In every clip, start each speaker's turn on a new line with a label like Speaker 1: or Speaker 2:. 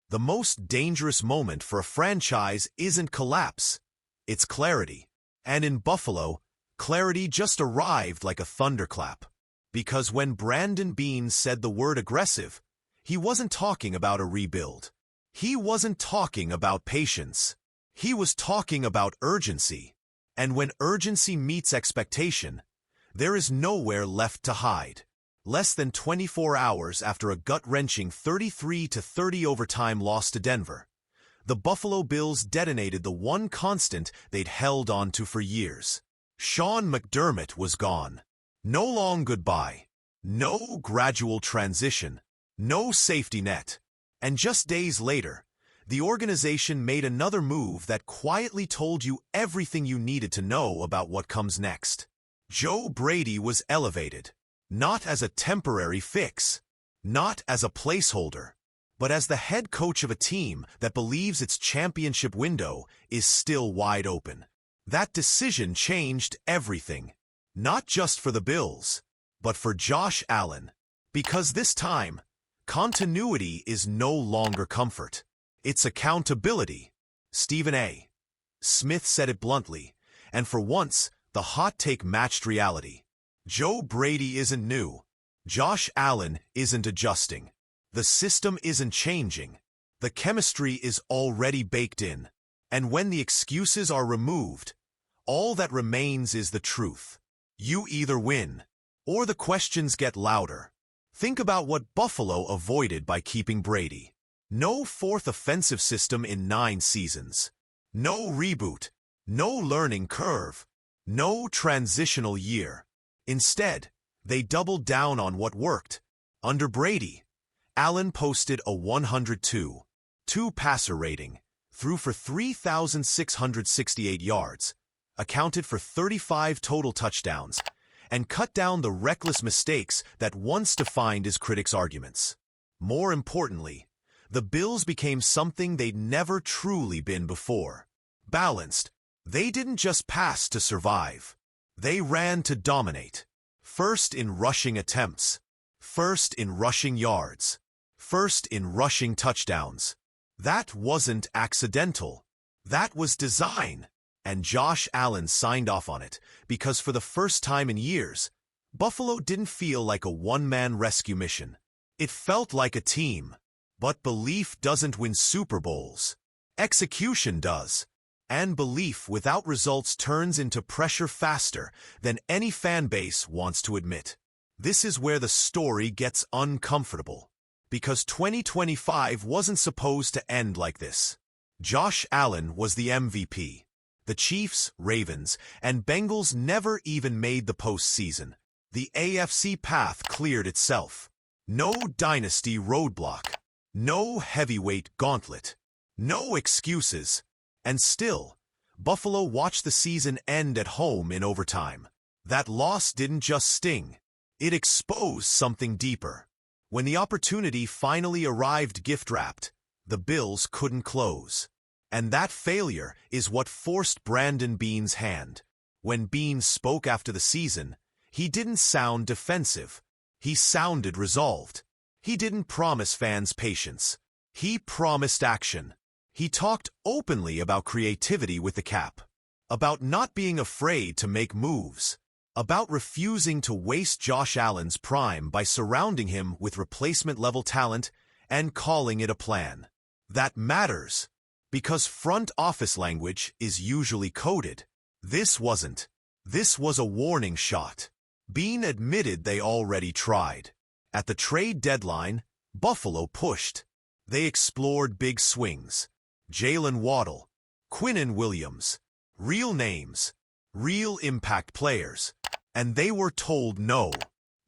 Speaker 1: The most dangerous moment for a franchise isn't collapse, it's clarity. And in Buffalo, clarity just arrived like a thunderclap. Because when Brandon Beane said the word aggressive, he wasn't talking about a rebuild. He wasn't talking about patience. He was talking about urgency. And when urgency meets expectation, there is nowhere left to hide. Less than 24 hours after a gut-wrenching 33-30 overtime loss to Denver, the Buffalo Bills detonated the one constant they'd held on to for years. Sean McDermott was gone. No long goodbye. No gradual transition. No safety net. And just days later, the organization made another move that quietly told you everything you needed to know about what comes next. Joe Brady was elevated, not as a temporary fix, not as a placeholder, but as the head coach of a team that believes its championship window is still wide open. That decision changed everything, not just for the Bills, but for Josh Allen. Because this time, continuity is no longer comfort. It's accountability. Stephen A. Smith said it bluntly, and for once, the hot take matched reality. Joe Brady isn't new. Josh Allen isn't adjusting. The system isn't changing. The chemistry is already baked in. And when the excuses are removed, all that remains is the truth. You either win, or the questions get louder. Think about what Buffalo avoided by keeping Brady. No fourth offensive system in 9 seasons. No reboot. No learning curve. No transitional year. Instead, they doubled down on what worked. Under Brady, Allen posted a 102 passer rating, threw for 3,668 yards, accounted for 35 total touchdowns, and cut down the reckless mistakes that once defined his critics' arguments. More importantly, the Bills became something they'd never truly been before. Balanced. They didn't just pass to survive. They ran to dominate. First in rushing attempts. First in rushing yards. First in rushing touchdowns. That wasn't accidental. That was design. And Josh Allen signed off on it, because for the first time in years, Buffalo didn't feel like a one-man rescue mission. It felt like a team. But belief doesn't win Super Bowls. Execution does. And belief without results turns into pressure faster than any fan base wants to admit. This is where the story gets uncomfortable. Because 2025 wasn't supposed to end like this. Josh Allen was the MVP. The Chiefs, Ravens, and Bengals never even made the postseason. The AFC path cleared itself. No dynasty roadblock. No heavyweight gauntlet. No excuses. And still, Buffalo watched the season end at home in overtime. That loss didn't just sting. It exposed something deeper. When the opportunity finally arrived gift-wrapped, the Bills couldn't close. And that failure is what forced Brandon Beane's hand. When Beane spoke after the season, he didn't sound defensive. He sounded resolved. He didn't promise fans patience. He promised action. He talked openly about creativity with the cap, about not being afraid to make moves, about refusing to waste Josh Allen's prime by surrounding him with replacement-level talent and calling it a plan. That matters, because front office language is usually coded. This wasn't. This was a warning shot. Beane admitted they already tried. At the trade deadline, Buffalo pushed. They explored big swings. Jalen Waddle, Quinnen Williams, real names, real impact players, and they were told no.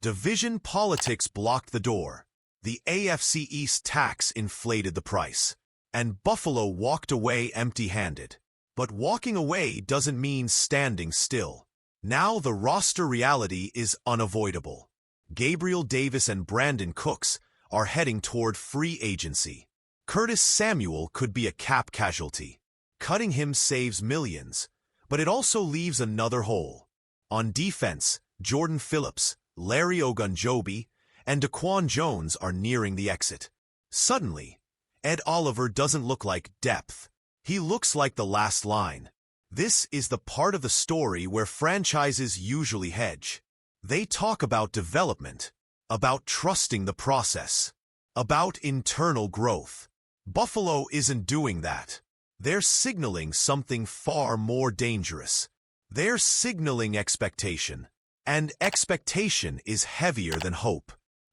Speaker 1: Division politics blocked the door. The AFC East tax inflated the price, and Buffalo walked away empty-handed. But walking away doesn't mean standing still. Now the roster reality is unavoidable. Gabriel Davis and Brandon Cooks are heading toward free agency. Curtis Samuel could be a cap casualty. Cutting him saves millions, but it also leaves another hole. On defense, Jordan Phillips, Larry Ogunjobi, and Daquan Jones are nearing the exit. Suddenly, Ed Oliver doesn't look like depth. He looks like the last line. This is the part of the story where franchises usually hedge. They talk about development, about trusting the process, about internal growth. Buffalo isn't doing that. They're signaling something far more dangerous. They're signaling expectation. And expectation is heavier than hope.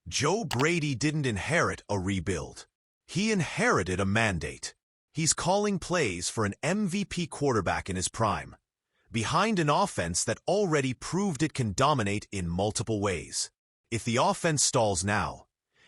Speaker 1: Joe Brady didn't inherit a rebuild. He inherited a mandate. He's calling plays for an MVP quarterback in his prime, behind an offense that already proved it can dominate in multiple ways. If the offense stalls now,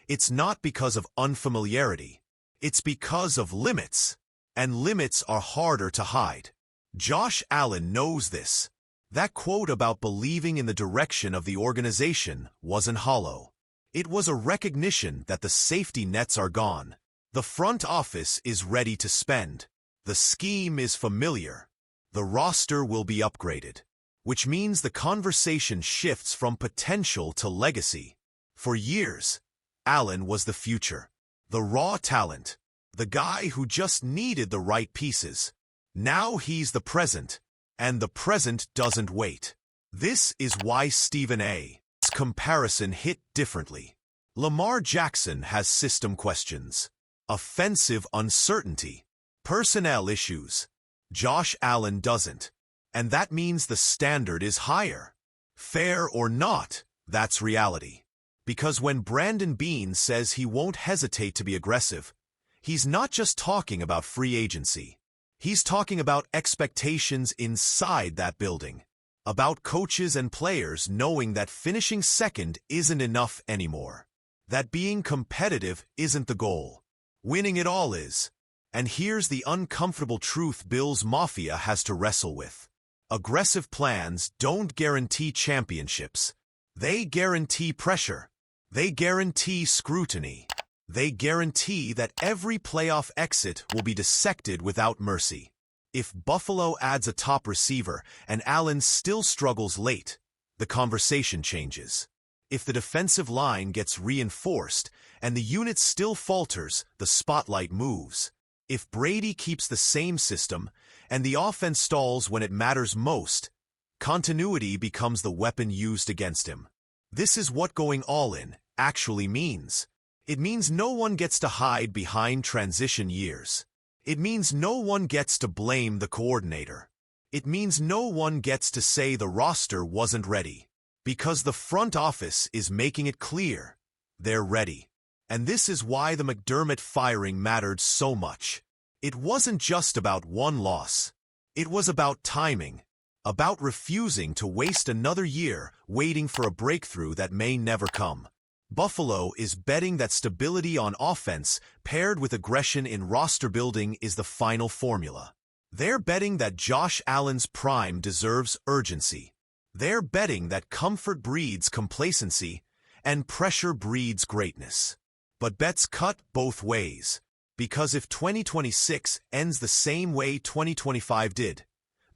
Speaker 1: it's not because of unfamiliarity. It's because of limits. And limits are harder to hide. Josh Allen knows this. That quote about believing in the direction of the organization wasn't hollow. It was a recognition that the safety nets are gone. The front office is ready to spend. The scheme is familiar. The roster will be upgraded, which means the conversation shifts from potential to legacy. For years, Allen was the future, the raw talent, the guy who just needed the right pieces. Now he's the present, and the present doesn't wait. This is why Stephen A.'s comparison hit differently. Lamar Jackson has system questions, offensive uncertainty, personnel issues. Josh Allen doesn't, and that means the standard is higher. Fair or not, that's reality. Because when Brandon Beane says he won't hesitate to be aggressive, he's not just talking about free agency. He's talking about expectations inside that building, about coaches and players knowing that finishing second isn't enough anymore, that being competitive isn't the goal. Winning it all is. And here's the uncomfortable truth Bills Mafia has to wrestle with. Aggressive plans don't guarantee championships. They guarantee pressure. They guarantee scrutiny. They guarantee that every playoff exit will be dissected without mercy. If Buffalo adds a top receiver and Allen still struggles late, the conversation changes. If the defensive line gets reinforced and the unit still falters, the spotlight moves. If Brady keeps the same system and the offense stalls when it matters most, continuity becomes the weapon used against him. This is what going all in actually means. It means no one gets to hide behind transition years. It means no one gets to blame the coordinator. It means no one gets to say the roster wasn't ready. Because the front office is making it clear they're ready. And this is why the McDermott firing mattered so much. It wasn't just about one loss. It was about timing, about refusing to waste another year waiting for a breakthrough that may never come. Buffalo is betting that stability on offense paired with aggression in roster building is the final formula. They're betting that Josh Allen's prime deserves urgency. They're betting that comfort breeds complacency and pressure breeds greatness. But bets cut both ways. Because if 2026 ends the same way 2025 did,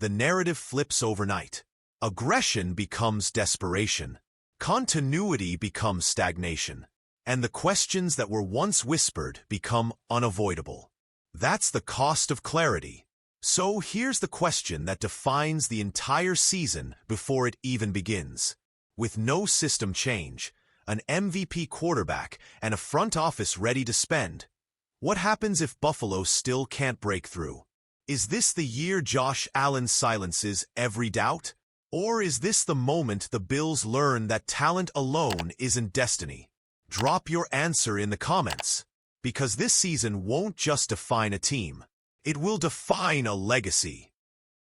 Speaker 1: the narrative flips overnight. Aggression becomes desperation. Continuity becomes stagnation. And the questions that were once whispered become unavoidable. That's the cost of clarity. So here's the question that defines the entire season before it even begins. With no system change, an MVP quarterback, and a front office ready to spend, what happens if Buffalo still can't break through? Is this the year Josh Allen silences every doubt? Or is this the moment the Bills learn that talent alone isn't destiny? Drop your answer in the comments, because this season won't just define a team. It will define a legacy.